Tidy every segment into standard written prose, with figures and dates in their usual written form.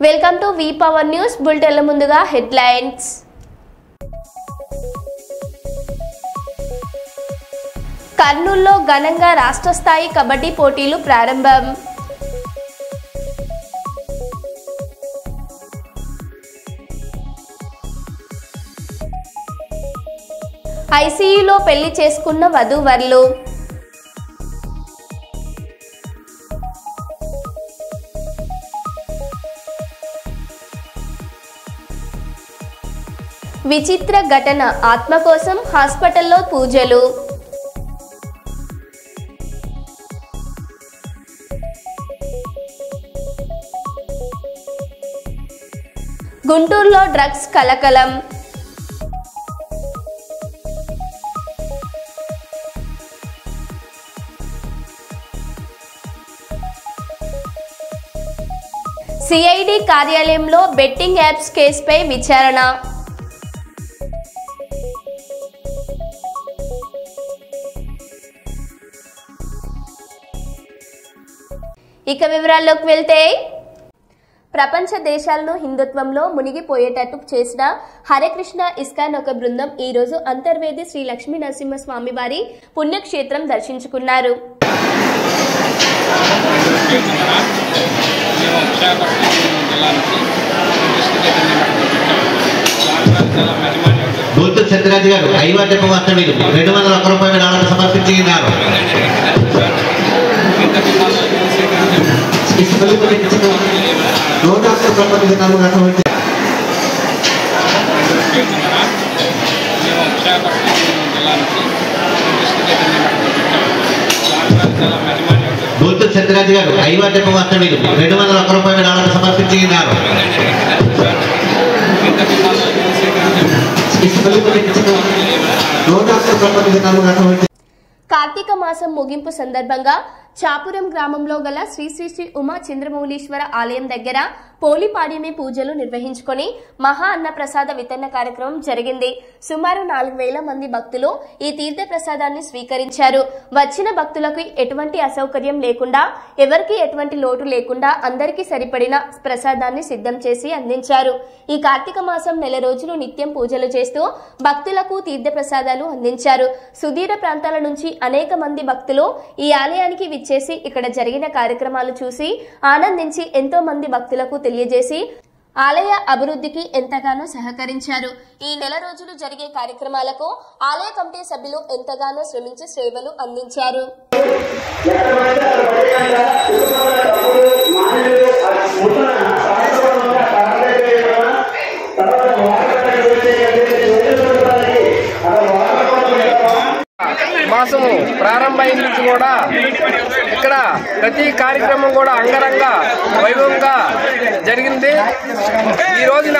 Welcome to V power news బులెటిన్ల ముందుగా headlines. కర్నూలులో ఘనంగా రాష్ట్ర స్థాయి కబడ్డీ పోటీలు ప్రారంభం. ఐసీయూలో పెళ్లి చేసుకున్న వధూవరులు. విచిత్ర ఘటన, ఆత్మ కోసం హాస్పిటల్లో పూజలు. గుంటూరులో డ్రగ్స్ కలకలం. సిఐడి కార్యాలయంలో బెట్టింగ్ యాప్స్ కేసుపై విచారణ. ఇక వివరాల్లోకి వెళ్తే, ప్రపంచ దేశాలను హిందుత్వంలో మునిగిపోయేటట్టు చేసిన హరేకృష్ణ ఇస్కాన్ ఒక బృందం ఈ రోజు అంతర్వేది శ్రీ లక్ష్మీ నరసింహస్వామి వారి పుణ్యక్షేత్రం దర్శించుకున్నారు. గోల్తు సత్యరాజు గారు ఐవాద్యప వాస్తవ్యులు 201 రూపాయల విరాళాలు సమర్పించినారు. గోల్తు సత్యరాజు గారు ఐవాద్యప వాస్తవ్యులు 201 రూపాయల విరాళాలు సమర్పించినారు. కార్తీక మాసం ముగింపు సందర్భంగా చాపురం గ్రామంలో గల శ్రీ శ్రీ శ్రీ ఉమా చంద్రమౌళీశ్వర ఆలయం దగ్గర పోలిపాడ్యమి పూజలు నిర్వహించుకొని మహా అన్న ప్రసాద వితరణ కార్యక్రమం జరిగింది. సుమారు 4,000 మంది భక్తులు ఈ తీర్థ ప్రసాదాన్ని స్వీకరించారు. వచ్చిన భక్తులకు ఎటువంటి అసౌకర్యం లేకుండా, ఎవరికి ఎటువంటి లోటు లేకుండా అందరికీ సరిపడిన ప్రసాదాన్ని సిద్ధం చేసి అందించారు. ఈ కార్తీక మాసం నెల రోజులు నిత్యం పూజలు చేస్తూ భక్తులకు తీర్థ ప్రసాదాలు అందించారు. సుదూర ప్రాంతాల నుంచి అనేక మంది భక్తులు ఈ ఆలయానికి చేసి ఇక్కడ జరిగిన కార్యక్రమాలు చూసి ఆనందించి ఎంతో మంది భక్తులకు తెలియజేసి ఆలయ అభివృద్ధికి ఎంతగానో సహకరించారు. ఈ నెల రోజులు జరిగే కార్యక్రమాలకు ఆలయ కమిటీ సభ్యులు ఎంతగానో శ్రమించి సేవలు అందించారు. మాసము ప్రారంభమైన నుంచి కూడా ఇక్కడ ప్రతి కార్యక్రమం కూడా అంగరంగ వైభవంగా జరిగింది. ఈ రోజున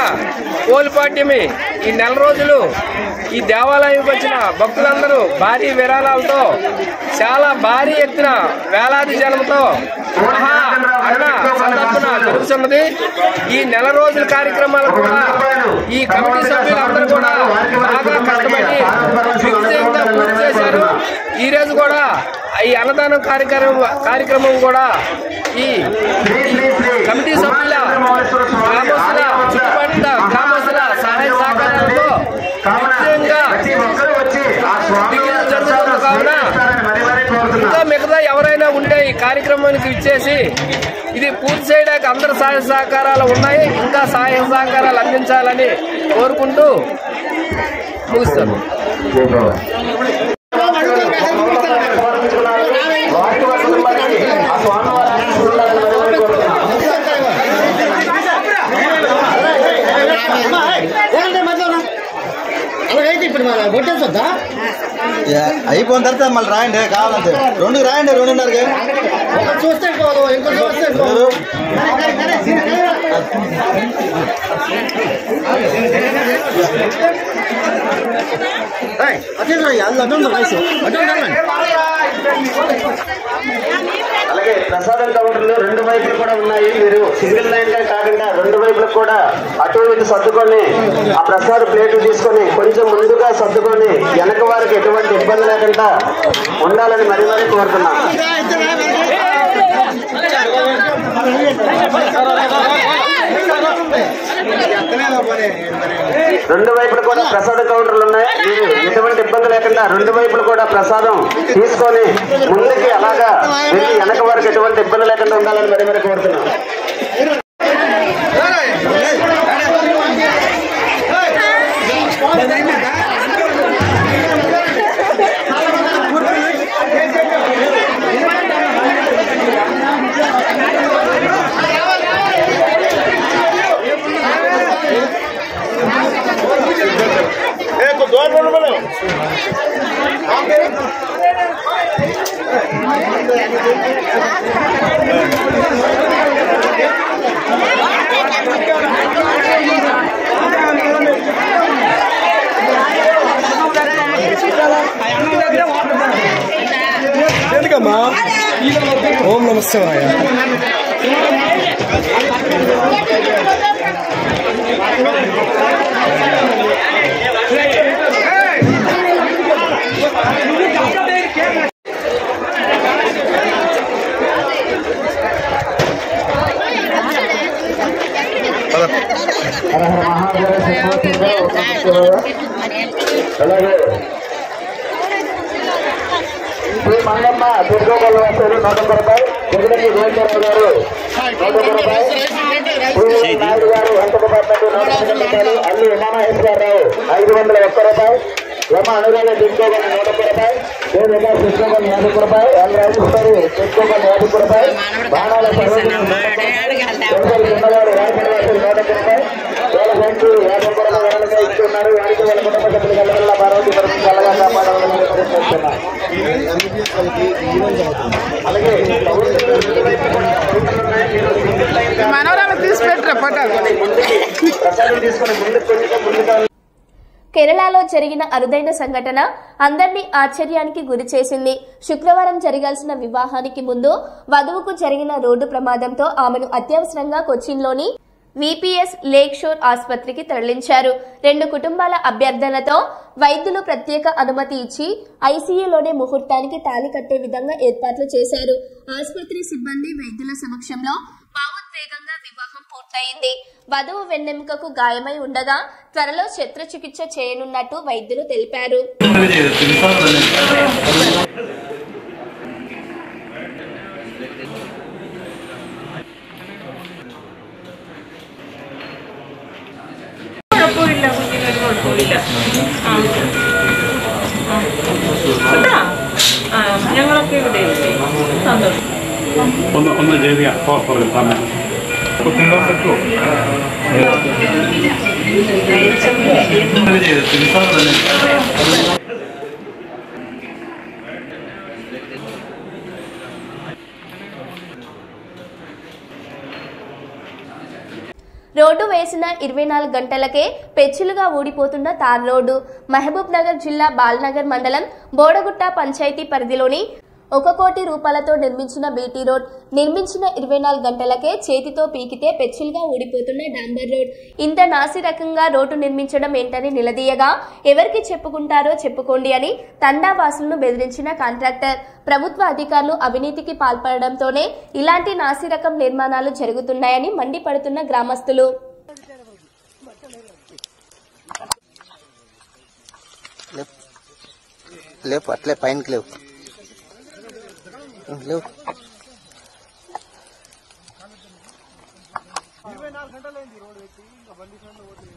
పోలిపాడ్యమి ఈ నెల రోజులు ఈ దేవాలయంకి వచ్చిన భక్తులందరూ భారీ విరాళాలతో చాలా భారీ ఎత్తున వేలాది జనంతో మహా అన్న సందర్భన జరుగుతున్నది. ఈ నెల రోజుల కార్యక్రమాలు కూడా ఈ కమిటీ సభ్యులందరూ కూడా బాగా కష్టపడి దిగ్విజయంగా పూర్తి చేశారు. ఈ రోజు కూడా ఈ అన్నదానం కార్యక్రమం కూడా ఈ కమిటీ సభ్యుల గ్రామస్తుల చుట్టుపక్కల గ్రామస్తుల సహాయ సహకారాలతో దిగ్విజయంగా జరుగుతుంది. కావున ఇంకా మిగతా ఎవరైనా ఉంటే ఈ కార్యక్రమానికి ఇచ్చేసి ఇది పూర్తి చేయడానికి అందరు సహాయ సహకారాలు ఉన్నాయి. ఇంకా సహాయ సహకారాలు అందించాలని కోరుకుంటూ ముగిస్తాను. అయిపోయిన తర్వాత మళ్ళీ రాయండి, కావాలంటే 2 రాయండి, 2:30కి చూస్తే ఇంకో చూస్తే అలాగే ప్రసాదం కౌంటర్లు 2 వైపులు కూడా ఉన్నాయి. మీరు సింగిల్ లైన్ గా కాకుండా 2 వైపులకు కూడా అటు ఇటు సర్దుకొని ఆ ప్రసాద ప్లేట్లు తీసుకొని కొంచెం ముందుగా సర్దుకొని వెనక వారికి ఎటువంటి ఇబ్బంది లేకుండా ఉండాలని మరీ మరీ కోరుతున్నాం. రెండు వైపులు కూడా ప్రసాద కౌంటర్లు ఉన్నాయి. మీరు ఎటువంటి ఇబ్బంది లేకుండా రెండు వైపులు కూడా ప్రసాదం తీసుకొని ముందుకి అలాగా వెళ్ళి వెనక వరకు ఎటువంటి ఇబ్బంది లేకుండా ఉండాలని మరి కోరుతున్నాం. ఓం నమః శివాయ. శ్రీ మంగమ్మ దుర్గోగల్ వాసారు 100 రూపాయలు, జగదకి గోవిందరావు గారు 100 రూపాయలు, నాయుడు గారు హెల్త్ డిపార్ట్మెంట్ 150 రూపాయలు, అల్లు ఉమామహేశ్వరరావు 501 రూపాయలు, యమ అనురాధ దుర్గోగల్ 100 రూపాయలు, దేవిగా దుర్గోగల్ 50 రూపాయలు, ఎల్ రాజేశ్వరి దుర్గోగల్ 50 రూపాయలు, బాణాల సరోజి చిన్నవారు రాజపడివాసులు 100 రూపాయలు, వేల సంఖ్య 50 రూపాయలు వరలుగా ఇస్తున్నారు. వారికి వాళ్ళ కుటుంబ సభ్యులు వల్ల పార్వతి పరిస్థితి చల్లగా కాపాడాలని ప్రయత్నిస్తున్నారు. అలాగే మనోరామ తీసి పెట్టరా ప్రసాదం తీసుకుని ముందుకు కేరళలో జరిగిన అరుదైన సంఘటన అందరినీ ఆశ్చర్యానికి గురి చేసింది. శుక్రవారం జరగాల్సిన వివాహానికి ముందు వధువుకు జరిగిన రోడ్డు ప్రమాదంతో ఆమెను అత్యవసరంగా కొచ్చిన్లోని విపిఎస్ లేక్ షోర్ ఆసుపత్రికి తరలించారు. 2 కుటుంబాల అభ్యర్థనతో వైద్యులు ప్రత్యేక అనుమతి ఇచ్చి ఐసీయూలోనే ముహూర్తానికి తాళి కట్టే విధంగా ఏర్పాట్లు చేశారు. ఆసుపత్రి సిబ్బంది వైద్యుల సమక్షంలో భావోద్వేగంగా వివాహం పూర్తయింది. వధువు వెన్నెముకకు గాయమై ఉండగా త్వరలో శస్త్రచికిత్స చేయనున్నట్టు వైద్యులు తెలిపారు. ഞങ്ങളൊക്കെ ഇവിടെ സന്തോഷം ഒന്ന് ചെയ്യാം రోడ్డు వేసిన 24 గంటలకే పెచ్చులుగా ఊడిపోతున్న తార్ రోడ్డు. మహబూబ్ నగర్ జిల్లా బాల్నగర్ మండలం బోడగుట్ట పంచాయతీ పరిధిలోని 1 కోటి రూపాయలతో నిర్మించిన బీటీ రోడ్ నిర్మించిన 24 గంటలకే చేతితో పీకితే పెచ్చులుగా ఊడిపోతున్న డాంబర్ రోడ్. ఇంత నాసిరకంగా రోడ్డు నిర్మించడం ఏంటని నిలదీయగా ఎవరికి చెప్పుకుంటారో చెప్పుకోండి అని తండావాసులను బెదిరించిన కాంట్రాక్టర్. ప్రభుత్వ అధికారులు అవినీతికి పాల్పడడంతోనే ఇలాంటి నాసిరకం నిర్మాణాలు జరుగుతున్నాయని మండిపడుతున్న గ్రామస్తులు. లేపు అట్లే పైనకి లేవు లేవు. 24 గంటలైంది రోడ్ పెట్టి ఇంకా బండి సౌండ్ పోతుంది.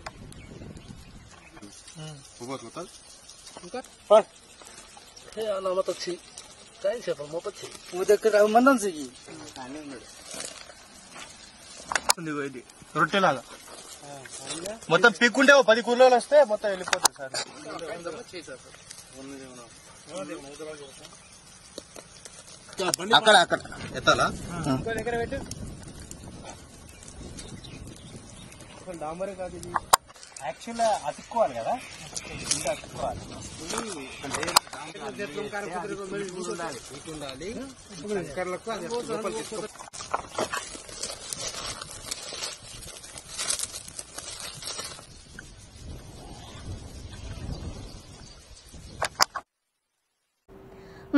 రొట్టెలాగా మొత్తం పీక్కుంటే 10 కూలీలు వస్తే మొత్తం వెళ్ళిపోతుంది సార్. అక్కడ అక్కడ ఎత్తాలా డాంబరే కాదు ఇది యాక్చువల్గా అతుక్కోవాలి కదా, ఇంకా అతుక్కోవాలి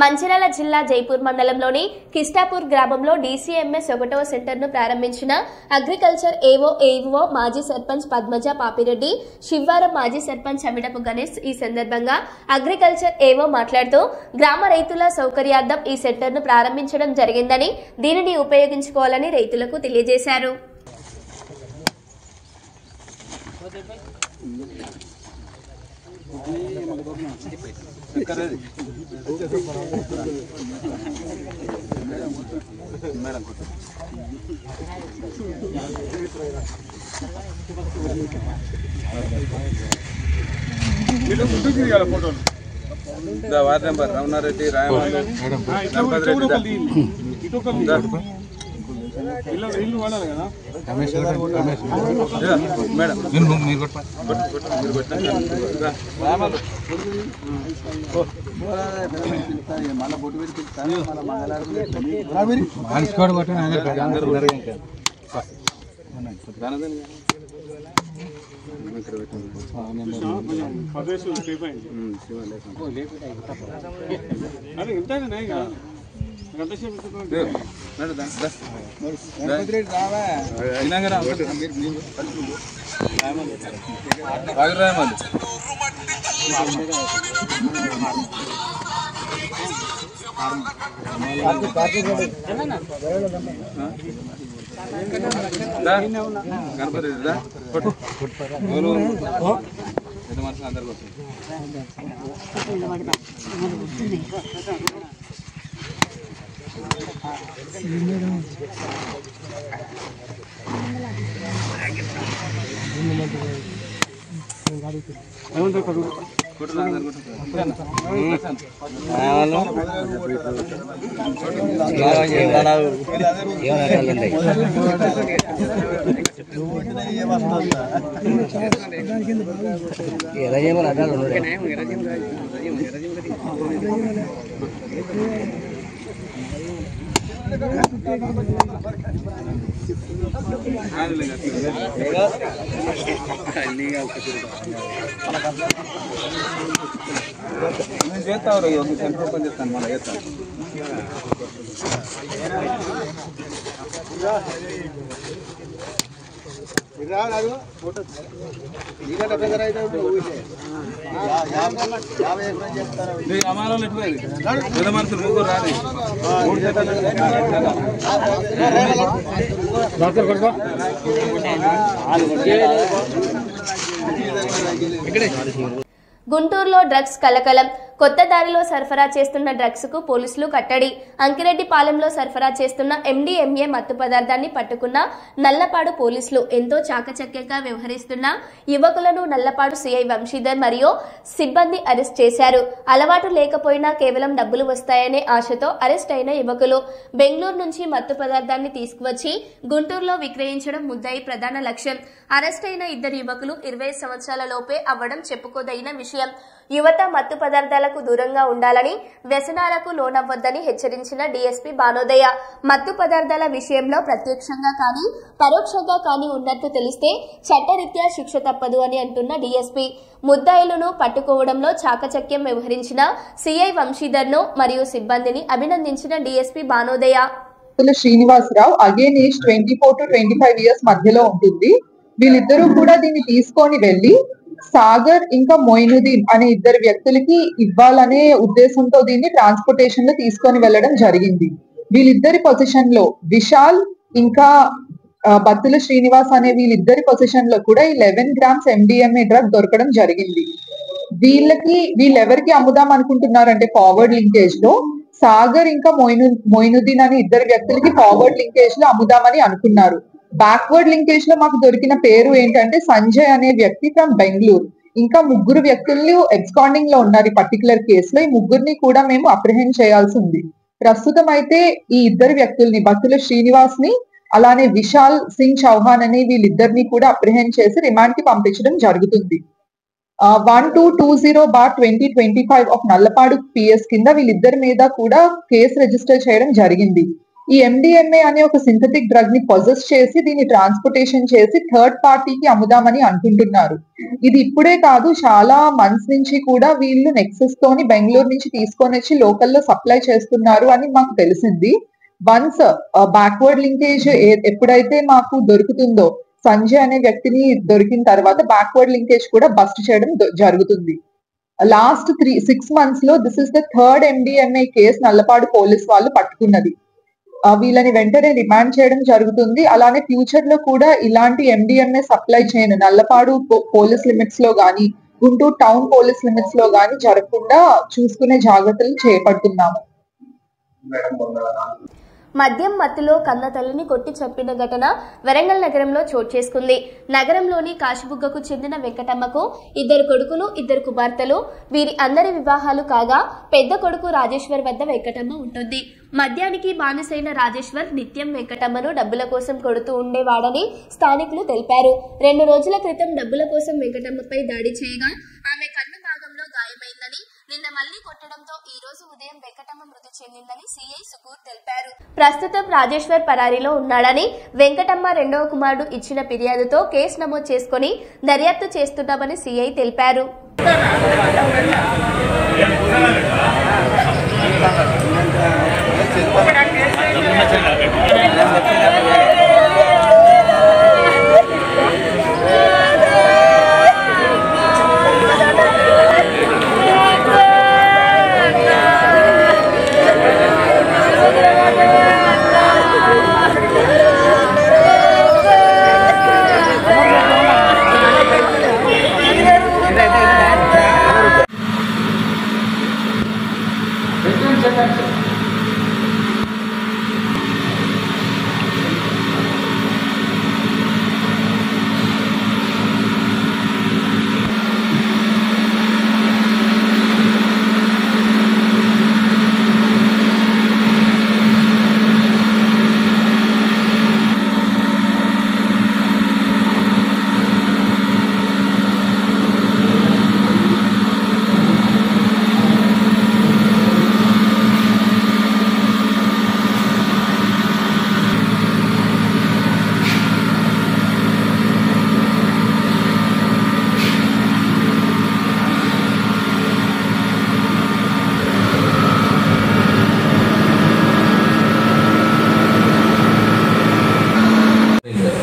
మంచిర్యాల జిల్లా జైపూర్ మండలంలోని కిస్టాపూర్ గ్రామంలో DCMS 1వ సెంటర్ను ప్రారంభించిన అగ్రికల్చర్ ఏఓ మాజీ సర్పంచ్ పద్మజ పాపిరెడ్డి, శివారం మాజీ సర్పంచ్ అమిడపు గణేష్. ఈ సందర్భంగా అగ్రికల్చర్ ఏఓ మాట్లాడుతూ గ్రామ రైతుల సౌకర్యార్థం ఈ సెంటర్ను ప్రారంభించడం జరిగిందని, దీనిని ఉపయోగించుకోవాలని రైతులకు తెలియజేశారు. వార్డ్ నెంబర్ రమణారెడ్డి రాయమాలు గణపతి అందరు చేస్తావు సెంటర్ ఓపెన్ చేస్తాను మళ్ళీ చేస్తాను. అమాలో పెద్ద మనుషులు ముగ్గురు రాదు గుంటూరులో డ్రగ్స్ కలకలం. కొత్త దారిలో సరఫరా చేస్తున్న డ్రగ్స్ కు పోలీసులు కట్టడి. అంకిరెడ్డిపాలెంలో సరఫరా చేస్తున్న MDMA మత్తు పదార్థాన్ని పట్టుకున్న నల్లపాడు పోలీసులు. ఎంతో చాకచక్యంగా వ్యవహరిస్తున్న యువకులను నల్లపాడు సిఐ వంశీధర్ మరియు సిబ్బంది అరెస్ట్ చేశారు. అలవాటు లేకపోయినా కేవలం డబ్బులు వస్తాయనే ఆశతో అరెస్ట్ అయిన యువకులు బెంగళూరు నుంచి మత్తు పదార్థాన్ని తీసుకువచ్చి గుంటూరులో విక్రయించడం ముద్దాయి ప్రధాన లక్ష్యం. అరెస్ట్ అయిన ఇద్దరు యువకులు 20 సంవత్సరాల లోపే అవ్వడం చెప్పుకోదగిన విషయం. యువత మత్తు పదార్థాలకు దూరంగా ఉండాలని, వ్యసనాలకు లోనవ్వొద్దని హెచ్చరించిన DSP బానోదయ. మత్తు పదార్థాల విషయంలో ప్రత్యక్షంగా కానీ పరోక్షంగా కానీ ఉన్నట్టు తెలిస్తే చట్టరీత్యా శిక్ష తప్పదు అని అంటున్న DSP. ముద్దాయిలను పట్టుకోవడంలో చాకచక్యం వ్యవహరించిన సిఐ వంశీధర్ను మరియు సిబ్బందిని అభినందించిన DSP Bhanodaya. Srinivasarao again age 24 to 25 years మధ్యలో ఉంటుంది. వీళ్ళిద్దరూ కూడా దీన్ని తీసుకొని వెళ్లి సాగర్ ఇంకా మొయినుద్దీన్ అనే ఇద్దరు వ్యక్తులకి ఇవ్వాలనే ఉద్దేశంతో దీన్ని ట్రాన్స్పోర్టేషన్ లో తీసుకొని వెళ్ళడం జరిగింది. వీళ్ళిద్దరి పొజిషన్ లో విశాల్ ఇంకా బత్తుల శ్రీనివాస్ అనే వీళ్ళిద్దరి పొజిషన్ లో కూడా 11 grams MDMA డ్రగ్ దొరకడం జరిగింది. వీళ్ళెవరికి అమ్ముదాం అనుకుంటున్నారంటే ఫార్వర్డ్ లింకేజ్ లో సాగర్ ఇంకా మొయినుద్దీన్ అనే ఇద్దరు వ్యక్తులకి ఫార్వర్డ్ లింకేజ్ లో అమ్ముదామని అనుకున్నారు. బ్యాక్వర్డ్ లింకేజ్ లో మాకు దొరికిన పేరు ఏంటంటే సంజయ్ అనే వ్యక్తి ఫ్రమ్ బెంగళూరు. ఇంకా ముగ్గురు వ్యక్తులు ఎబ్స్కాండింగ్ లో ఉన్నారు ఈ పర్టికులర్ కేసులో. ఈ ముగ్గురిని కూడా మేము అప్రిహెండ్ చేయాల్సి ఉంది. ప్రస్తుతం అయితే ఈ ఇద్దరు వ్యక్తుల్ని బత్తుల శ్రీనివాస్ ని అలానే విశాల్ సింగ్ చౌహాన్ అనే వీళ్ళిద్దరిని కూడా అప్రిహెండ్ చేసి రిమాండ్ కి పంపించడం జరుగుతుంది. 1220/2025 ఆఫ్ నల్లపాడు PS కింద వీళ్ళిద్దరి మీద కూడా కేసు రిజిస్టర్ చేయడం జరిగింది. ఈ MDMA అనే ఒక సింథటిక్ డ్రగ్ ని పొజెస్ చేసి దీన్ని ట్రాన్స్పోర్టేషన్ చేసి థర్డ్ పార్టీకి అమ్ముదామని అనుకుంటున్నారు. ఇది ఇప్పుడే కాదు, చాలా మంత్స్ నుంచి కూడా వీళ్ళు నెక్సెస్ తోని బెంగళూరు నుంచి తీసుకొని వచ్చి లోకల్లో సప్లై చేస్తున్నారు అని మాకు తెలిసింది. వన్స్ బ్యాక్వర్డ్ లింకేజ్ ఎప్పుడైతే మాకు దొరుకుతుందో, సంజయ్ అనే వ్యక్తిని దొరికిన తర్వాత బ్యాక్వర్డ్ లింకేజ్ కూడా బస్ట్ చేయడం జరుగుతుంది. లాస్ట్ 6 months లో this is the third MDMA case Nallapadu police వాళ్ళు పట్టుకున్నది. వీళ్ళని వెంటనే రిమాండ్ చేయడం జరుగుతుంది. అలానే ఫ్యూచర్ లో కూడా ఇలాంటి MDMA సప్లై చేయను నల్లపాడు పోలీస్ లిమిట్స్ లో గానీ, గుంటూరు టౌన్ పోలీస్ లిమిట్స్ లో గానీ జరగకుండా చూసుకునే జాగ్రత్తలు చేపడుతున్నాము. మద్యం మత్తులో కన్న తల్లిని కొట్టి చంపిన ఘటన వరంగల్ నగరంలో చోటు చేసుకుంది. నగరంలోని కాశీబుగ్గకు చెందిన వెంకటమ్మకు 2 కొడుకులు 2 కుమార్తెలు. వీరి అందరి వివాహాలు కాగా పెద్ద కొడుకు రాజేశ్వర్ వద్ద వెంకటమ్మ ఉంటుంది. మద్యానికి బానిసైన రాజేశ్వర్ నిత్యం వెంకటమ్మను డబ్బుల కోసం కొడుతూ ఉండేవాడని స్థానికులు తెలిపారు. 2 రోజుల క్రితం డబ్బుల కోసం వెంకటమ్మపై దాడి చేయగా ఆమె కన్ను భాగంలో గాయమైందని, నిన్న మళ్లీ కొట్టడంతో ఈ రోజు ఉదయం వెంకటమ్మ మృతి చెందిందని సిఐ సుకూర్ తెలిపారు. ప్రస్తుతం రాజేశ్వర్ పరారీలో ఉన్నాడని, వెంకటమ్మ 2వ కుమారుడు ఇచ్చిన ఫిర్యాదుతో కేసు నమోదు చేసుకుని దర్యాప్తు చేస్తున్నామని సిఐ తెలిపారు.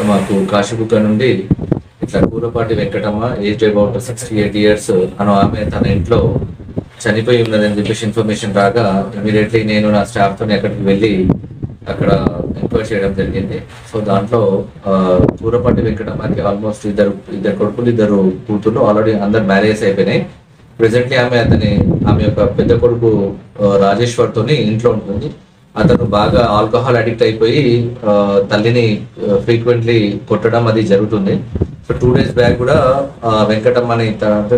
మాకు కాశీబుగ్గ నుండి ఇట్లా Kurapati Venkatamma age about 68 years అను ఆమె తన ఇంట్లో చనిపోయి ఉన్నదని చెప్పేసి ఇన్ఫర్మేషన్ రాగా ఇమీడియట్లీ నేను నా స్టాఫ్తో అక్కడికి వెళ్ళి అక్కడ ఎంక్వైరీ చేయడం జరిగింది. సో దాంట్లో కూరపాటి వెంకటమ్మకి ఆల్మోస్ట్ ఇద్దరు కొడుకులు 2 కూతుర్లు ఆల్రెడీ అందరు మ్యారేజ్ అయిపోయినాయి. ప్రెసెంట్లీ ఆమె యొక్క పెద్ద కొడుకు రాజేశ్వర్ తోని ఇంట్లో ఉంటుంది. అతను బాగా ఆల్కహాల్ అడిక్ట్ అయిపోయి తల్లిని ఫ్రీక్వెంట్లీ కొట్టడం అది జరుగుతుంది. సో 2 days బ్యాక్ కూడా వెంకటమ్మని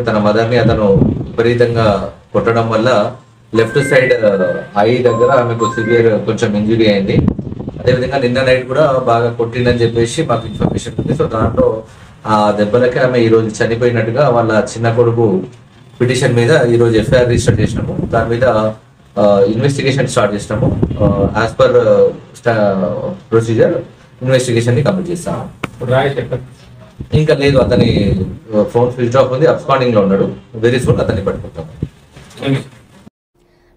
తన మదర్ని అతను విపరీతంగా కొట్టడం వల్ల లెఫ్ట్ సైడ్ ఐ దగ్గర ఆమెకు సివియర్ కొంచెం ఇంజురీ అయింది. అదేవిధంగా నిన్న నైట్ కూడా బాగా కొట్టిందని చెప్పేసి మాకు ఇన్ఫర్మేషన్ ఉంది. సో దాంట్లో ఆ దెబ్బలకి ఆమె ఈరోజు చనిపోయినట్టుగా వాళ్ళ చిన్న కొడుకు పిటిషన్ మీద ఈరోజు FIR రిజిస్టర్ చేసినాము. దాని మీద ఇన్వెస్టిగేషన్ స్టార్ట్ చేసినాము. యాజ్ పర్ ప్రొసీజర్ ఇన్వెస్టిగేషన్ ని కంప్లీట్ చేస్తాము. ఇంకా లేదు, అతని ఫోన్ స్విచ్ ఆఫ్ ఉంది, అబ్స్కాండింగ్ లో ఉన్నాడు. వెరీ సూన్ అతన్ని పట్టుకుంటాం.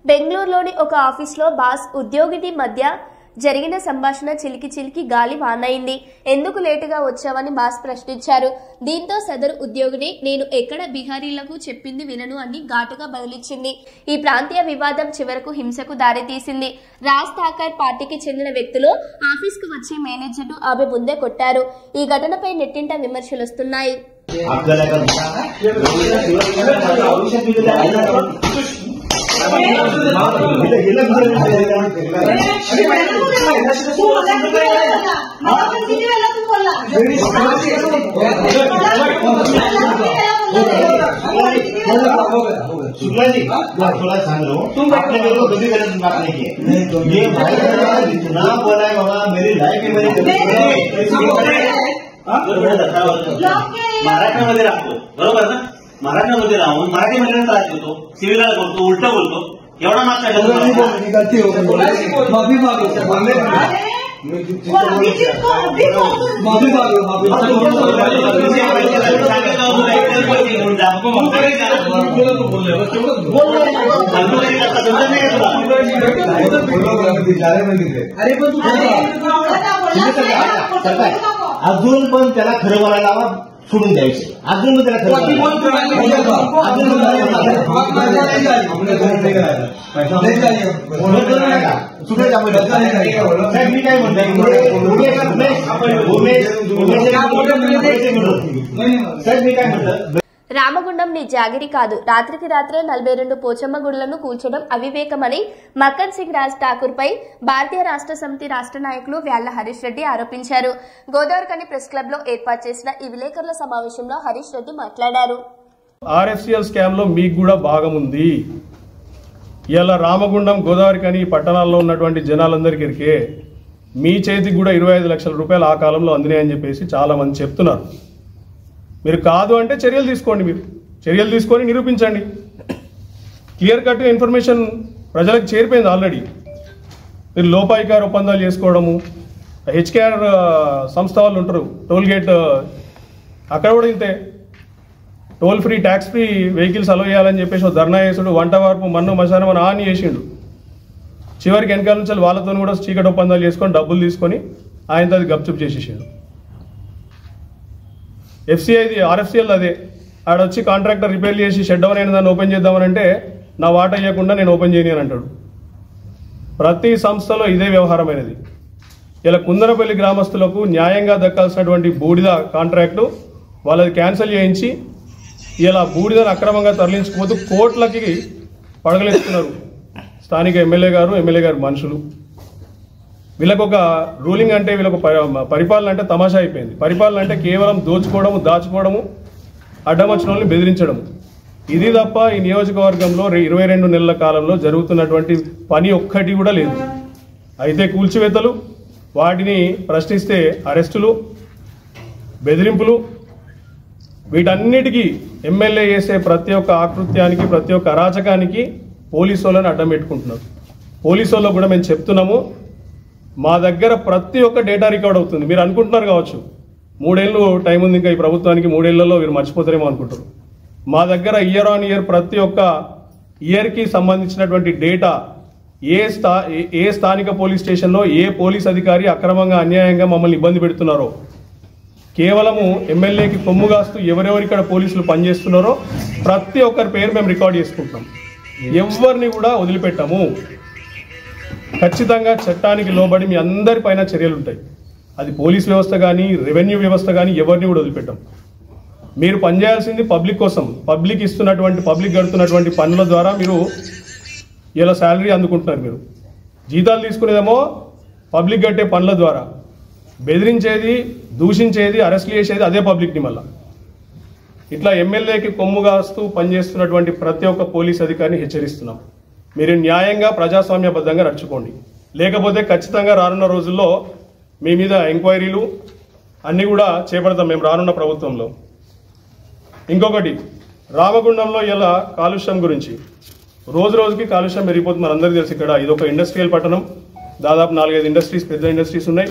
బెంగళూరులోని ఒక ఆఫీస్లో బాస్ ఉద్యోగిని మధ్య జరిగిన సంభాషణ చిలికి గాలి వానైంది. ఎందుకు లేటుగా వచ్చావని బాస్ ప్రశ్నించారు. దీంతో సదరు ఉద్యోగిని నేను ఎక్కడ బిహారీలకు చెప్పింది వినను అని ఘాటుగా బదులిచ్చింది. ఈ ప్రాంతీయ వివాదం చివరకు హింసకు దారితీసింది. రాజ్ ఠాకర్ పార్టీకి చెందిన వ్యక్తులు ఆఫీస్కు వచ్చి మేనేజర్ను ఆమె ముందే కొట్టారు. ఈ ఘటనపై నెట్టింట విమర్శలు వస్తున్నాయి. शुक्ला जी थोड़ा ध्यान लो, तुम अपने मेरे को कभी गलत बात नहीं की। ये भाई इतना बोला है बाबा, मेरी लाइफ में मेरी महाराष्ट्रामध्ये राहतो बरोबर ना, महाराष्ट्रामध्ये राहून मराठीमध्ये त्रास देतो, सिव्हिलला बोलतो, उलट बोलतो, ఎవడ మాట్లాడారు अजून पण त्याला खरं बोलायला सोडून द्यायचं. अजून पण त्याला खरं मी काय म्हणतो రామగుండం నీ జాగిరి కాదు, రాత్రికి రాత్రే 42 పోచమ్మ గుడులను కూల్చడం అవివేకమని మక్కన్ సింగ్ రాజ్ ఠాకూర్ పై భారతీయ రాష్ట్ర సమితి రాష్ట్ర నాయకులు వ్యాళ్ల హరీష్ రెడ్డి ఆరోపించారు. గోదావరికని ప్రెస్ క్లబ్ లో ఏర్పాటు చేసిన ఈ విలేకరుల సమావేశంలో హరీష్ రెడ్డి మాట్లాడారు. ఆర్ఎఫ్సిఎల్ స్కామ్ లో మీకు కూడా భాగం ఉంది. ఇలా రామగుండం గోదావరికని పట్టణాల్లో ఉన్నటువంటి జనాలందరికీ మీ చేతికి కూడా 25 లక్షల రూపాయలు ఆ కాలంలో అందినాయని చెప్పేసి చాలా మంది చెప్తున్నారు. మీరు కాదు అంటే చర్యలు తీసుకోండి. మీరు చర్యలు తీసుకొని నిరూపించండి. క్లియర్ కట్ ఇన్ఫర్మేషన్ ప్రజలకు చేరిపోయింది ఆల్రెడీ. మీరు లోపాయికార ఒప్పందాలు చేసుకోవడము, హెచ్కేఆర్ సంస్థ వాళ్ళు ఉంటారు టోల్ గేట్, అక్కడ కూడా ఇంతే. Toll free tax free vehicles allow చేయాలని చెప్పేసి ధర్నా చేసుడు, వంట వార్పు, మన్ను మశానం అని ఆన్ చేసిండు. చివరికి వెనకాల నుంచి వాళ్ళతో కూడా చీకటి ఒప్పందాలు చేసుకొని డబ్బులు తీసుకొని ఆయనతో అది గప్చుప్ చేసేసిండు. ఎఫ్సిఐది ఆర్ఎఫ్సిఎల్ అదే. ఆడొచ్చి కాంట్రాక్టర్ రిపేర్ చేసి షెడ్ డౌన్ అయిన దాన్ని ఓపెన్ చేద్దామని అంటే నా వాటా ఇవ్వకుండా నేను ఓపెన్ చేయని అని అంటాడు. ప్రతి సంస్థలో ఇదే వ్యవహారమైనది. ఇలా కుందనపల్లి గ్రామస్తులకు న్యాయంగా దక్కాల్సినటువంటి బూడిద కాంట్రాక్టు వాళ్ళది క్యాన్సిల్ చేయించి ఇలా బూడిదను అక్రమంగా తరలించుకుపోతూ కోట్లకి పడగలేస్తున్నారు స్థానిక ఎమ్మెల్యే గారు మనుషులు. వీళ్ళకొక రూలింగ్ అంటే వీళ్ళకు పరిపాలన అంటే తమాషా అయిపోయింది. పరిపాలన అంటే కేవలం దోచుకోవడము, దాచుకోవడము, అడ్డం వచ్చిన వాళ్ళని బెదిరించడం. ఇది తప్ప ఈ నియోజకవర్గంలో 22 నెలల కాలంలో జరుగుతున్నటువంటి పని ఒక్కటి కూడా లేదు. అయితే కూల్చివేతలు, వాటిని ప్రశ్నిస్తే అరెస్టులు, బెదిరింపులు, వీటన్నిటికీ ఎమ్మెల్యే చేసే ప్రతి ఒక్క ఆకృత్యానికి, ప్రతి ఒక్క అరాచకానికి పోలీసు వాళ్ళని అడ్డం పెట్టుకుంటున్నారు. పోలీసు వాళ్ళకు కూడా మేము చెప్తున్నాము, మా దగ్గర ప్రతి ఒక్క డేటా రికార్డ్ అవుతుంది. మీరు అనుకుంటున్నారు కావచ్చు 3 ఏళ్ళు టైం ఉంది ఇంకా ఈ ప్రభుత్వానికి, 3 ఏళ్లలో మీరు మర్చిపోతారేమో అనుకుంటారు. మా దగ్గర ఇయర్ ఆన్ ఇయర్ ప్రతి ఒక్క ఇయర్కి సంబంధించినటువంటి డేటా, ఏ స్థానిక పోలీస్ స్టేషన్లో ఏ పోలీస్ అధికారి అక్రమంగా అన్యాయంగా మమ్మల్ని ఇబ్బంది పెడుతున్నారో, కేవలము ఎమ్మెల్యేకి కొమ్ముగాస్తూ ఎవరెవరు ఇక్కడ పోలీసులు పనిచేస్తున్నారో ప్రతి ఒక్కరి పేరు మేము రికార్డ్ చేసుకుంటాం. ఎవరిని కూడా వదిలిపెట్టాము. ఖచ్చితంగా చట్టానికి లోబడి మీ అందరి పైన చర్యలు ఉంటాయి. అది పోలీస్ వ్యవస్థ కానీ, రెవెన్యూ వ్యవస్థ కానీ, ఎవరిని కూడా వదిలిపెట్టాం. మీరు పనిచేయాల్సింది పబ్లిక్ కోసం. పబ్లిక్ గడుతున్నటువంటి పనుల ద్వారా మీరు ఇలా శాలరీ అందుకుంటున్నారు. మీరు జీతాలు తీసుకునేదేమో పబ్లిక్ కట్టే పనుల ద్వారా. బెదిరించేది, దూషించేది, అరెస్ట్లు చేసేది అదే పబ్లిక్ని. మళ్ళా ఇట్లా ఎమ్మెల్యేకి కొమ్ముగాస్తూ పనిచేస్తున్నటువంటి ప్రతి ఒక్క పోలీస్ అధికారిని హెచ్చరిస్తున్నాం. మీరు న్యాయంగా ప్రజాస్వామ్యబద్ధంగా నడుచుకోండి. లేకపోతే ఖచ్చితంగా రానున్న రోజుల్లో మీ మీద ఎంక్వైరీలు అన్నీ కూడా చేపడతాం మేము రానున్న ప్రభుత్వంలో. ఇంకొకటి, రామగుండంలో ఇలా కాలుష్యం గురించి రోజు రోజుకి కాలుష్యం పెరిగిపోతుంది. మనందరికీ తెలుసు. ఇక్కడ ఇది ఒక ఇండస్ట్రియల్ పట్టణం. దాదాపు 4-5 ఇండస్ట్రీస్, పెద్ద ఇండస్ట్రీస్ ఉన్నాయి.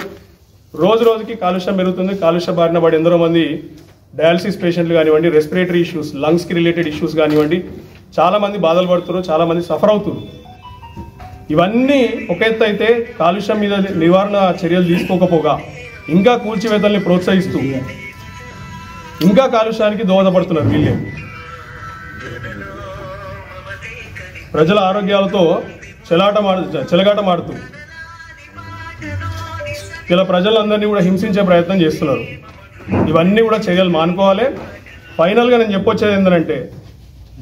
రోజు రోజుకి కాలుష్యం పెరుగుతుంది. కాలుష్య బారిన పడి ఎందరో మంది డయాలసిస్ పేషెంట్లు కానివ్వండి, రెస్పిరేటరీ ఇష్యూస్, లంగ్స్కి రిలేటెడ్ ఇష్యూస్ కానివ్వండి, చాలా మంది బాధలు పడుతున్నారు, చాలా మంది సఫర్ అవుతున్నారు. ఇవన్నీ ఒక ఎత్తు అయితే కాలుష్యం మీద నివారణ చర్యలు తీసుకోకపోగా ఇంకా కూల్చివేతల్ని ప్రోత్సహిస్తూ ఇంకా కాలుష్యానికి దోహదపడుతున్నారు వీళ్ళే. ప్రజల ఆరోగ్యాలతో చెలగాటమాడుతూ ఇలా ప్రజలందరినీ కూడా హింసించే ప్రయత్నం చేస్తున్నారు. ఇవన్నీ కూడా చర్యలు మానుకోవాలి. ఫైనల్గా నేను చెప్పొచ్చేది ఏంటంటే,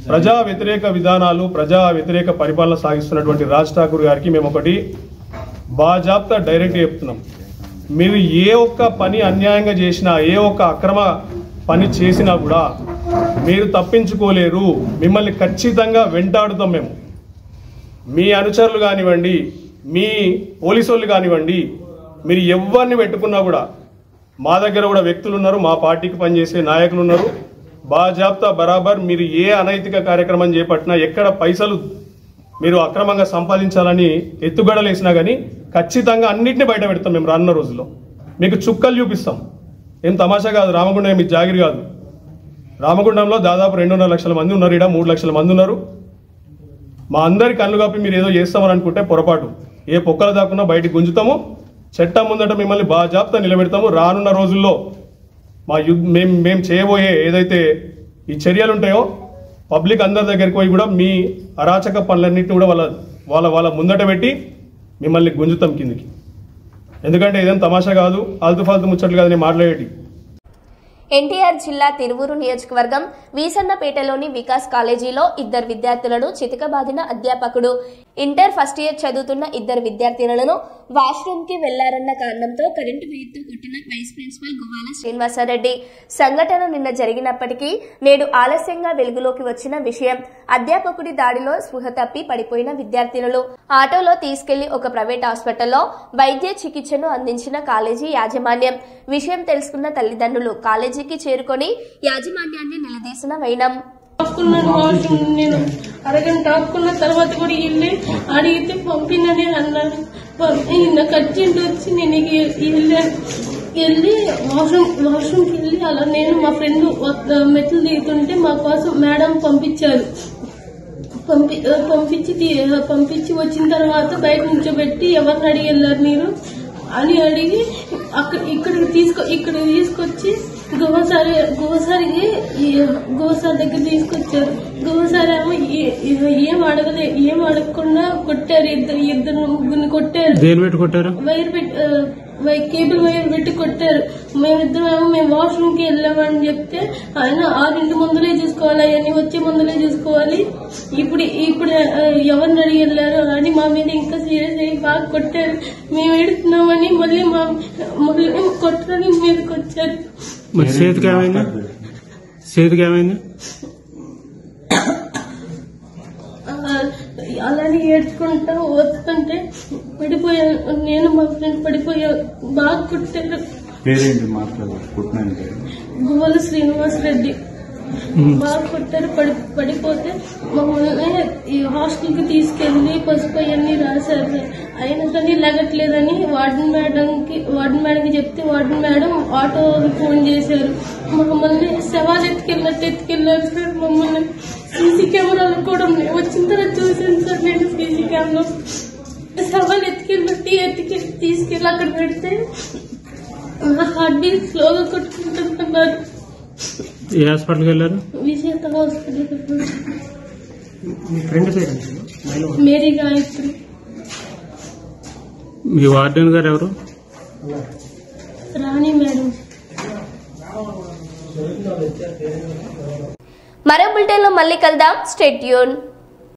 ప్రజా వ్యతిరేక విధానాలు, ప్రజా వ్యతిరేక పరిపాలన సాగిస్తున్నటువంటి రాజ్ ఠాకూర్ గారికి మేము ఒకటి బాజాబ్తా డైరెక్ట్ చెప్తున్నాం. మీరు ఏ ఒక్క పని అన్యాయంగా చేసినా, ఏ ఒక్క అక్రమ పని చేసినా కూడా మీరు తప్పించుకోలేరు. మిమ్మల్ని ఖచ్చితంగా వెంటాడుతాం మేము. మీ అనుచరులు కానివ్వండి, మీ పోలీసు వాళ్ళు కానివ్వండి, మీరు ఎవరిని పెట్టుకున్నా కూడా మా దగ్గర కూడా వ్యక్తులు ఉన్నారు, మా పార్టీకి పనిచేసే నాయకులు ఉన్నారు. బాజాబ్తా బరాబర్ మీరు ఏ అనైతిక కార్యక్రమం చేపట్టినా, ఎక్కడ పైసలు మీరు అక్రమంగా సంపాదించాలని ఎత్తుగడలు వేసినా కానీ ఖచ్చితంగా అన్నింటినీ బయట పెడతాం మేము రానున్న రోజుల్లో. మీకు చుక్కలు చూపిస్తాం. ఏం తమాషా కాదు, రామగుండం ఏమి జాగిరి కాదు. రామగుండంలో దాదాపు 2.5 లక్షల మంది ఉన్నారు, ఇక్కడ 3 లక్షల మంది ఉన్నారు. మా అందరి కళ్ళు కప్పి మీరు ఏదో చేస్తామని అనుకుంటే పొరపాటు. ఏ పొక్కలు దాకున్నా బయటికి గుంజుతాము. చట్టం ముందట మిమ్మల్ని బాజాప్తా నిలబెడతాము. రానున్న రోజుల్లో మా మేము చేయబోయే ఏదైతే ఈ చర్యలు ఉంటాయో పబ్లిక్ అందరి దగ్గరికి పోయి కూడా మీ అరాచక పనులన్నింటినీ కూడా వాళ్ళ ముందట పెట్టి మిమ్మల్ని గుంజుతాం కిందికి. ఎందుకంటే ఇదేం తమాషా కాదు, ఆల్తు ఫాల్తు ముచ్చట్లు కాదు నేను మాట్లాడేటి. ఎన్టీఆర్ జిల్లా తిరువూరు నియోజకవర్గం వీసన్నపేటలోని వికాస్ కాలేజీలో 2 విద్యార్థులను చితకబాదిన అధ్యాపకుడు. ఇంటర్ ఫస్ట్ ఇయర్ చదువుతున్న 2 విద్యార్థినులను వాష్రూమ్ కి వెళ్లారన్న కారణంతో కరెంటు వేయితో కొట్టిన వైస్ ప్రిన్సిపల్ గువ్వాల శ్రీనివాసరెడ్డి. సంఘటన నిన్న జరిగినప్పటికీ నేడు ఆలస్యంగా వెలుగులోకి వచ్చిన విషయం. అధ్యాపకుడి దాడిలో స్పృహ తప్పి పడిపోయిన విద్యార్థినులు ఆటోలో తీసుకెళ్లి ఒక ప్రైవేట్ హాస్పిటల్లో వైద్య చికిత్సను అందించిన కాలేజీ యాజమాన్యం. విషయం తెలుసుకున్న తల్లిదండ్రులు కాలేజీకి చేరుకొని యాజమాన్యాన్ని నిలదీసిన వైనం. నేను అరగంట ఆపుకున్న తర్వాత కూడా వెళ్ళి అడిగితే పంపినని అన్నారు. నాకు అర్జెంట్ వచ్చి నేను వెళ్ళి వాష్రూమ్కి వెళ్ళి అలా నేను మా ఫ్రెండ్ మెట్లు దిగుతుంటే మా కోసం మేడం పంపించారు. పంపించి వచ్చిన తర్వాత బయట నుంచోబెట్టి ఎవరిని అడిగి వెళ్ళారు మీరు అని అడిగి ఇక్కడికి తీసుకొచ్చి గోసారి దగ్గర తీసుకొచ్చారు. గోసారి ఏమో ఏం అడగకుండా కొట్టారు. ఇద్దరు ముగ్గురిని కొట్టారు. కేబుల్ వైర్ పెట్టి కొట్టారు. మేము వాష్రూమ్ కి వెళ్ళామని చెప్తే ఆయన 6 ముందులే చూసుకోవాలి, అవన్నీ వచ్చే ముందులే చూసుకోవాలి, ఇప్పుడు ఎవరిని అడిగి వెళ్ళారు అని మా మీద ఇంకా సీరియస్ అయ్యి బాగా కొట్టారు. మేము ఎడుతున్నామని మళ్ళీ కొట్టడానికి మీదకి వచ్చారు. అలానే ఏడ్చుకుంటా వస్తుంటే పడిపోయాను. నేను మా ఫ్రెండ్ పడిపోయా. బాగా కొట్టారు. గువ్వాల శ్రీనివాసరెడ్డి. బాగా కొట్టారు. పడిపోతే మమ్మల్ని ఈ హాస్టల్ కి తీసుకెళ్లి పసుపు అవన్నీ రాశారు. అయినా కానీ లెగట్లేదని వార్డెన్ మేడంకి చెప్తే వార్డెన్ మేడం ఆటో ఫోన్ చేశారు. మమ్మల్ని శవాలు ఎత్తుకెళ్లారు సార్. మమ్మల్ని సీసీ కెమెరాలు కూడా వచ్చిన తర్వాత చూసాను సార్. నేను సీసీ కెమెరా శవాలు ఎత్తుకెళ్ళి తీసుకెళ్ళి అక్కడ పెడితే నా హార్ట్ బీట్ స్లోగా కొట్టుకుంటున్నారు. ఏ హాస్పిటల్కి వెళ్ళారు? విజేత హాస్పిటల్కి. మీ ఫ్రెండ్ పేరు? మేరీ గాయత్రి. మీ వార్డెన్ గారు ఎవరు? రాణి మేడం. మరో బులెటిన్లో మళ్ళీ కలుద్దాం. Stay tune.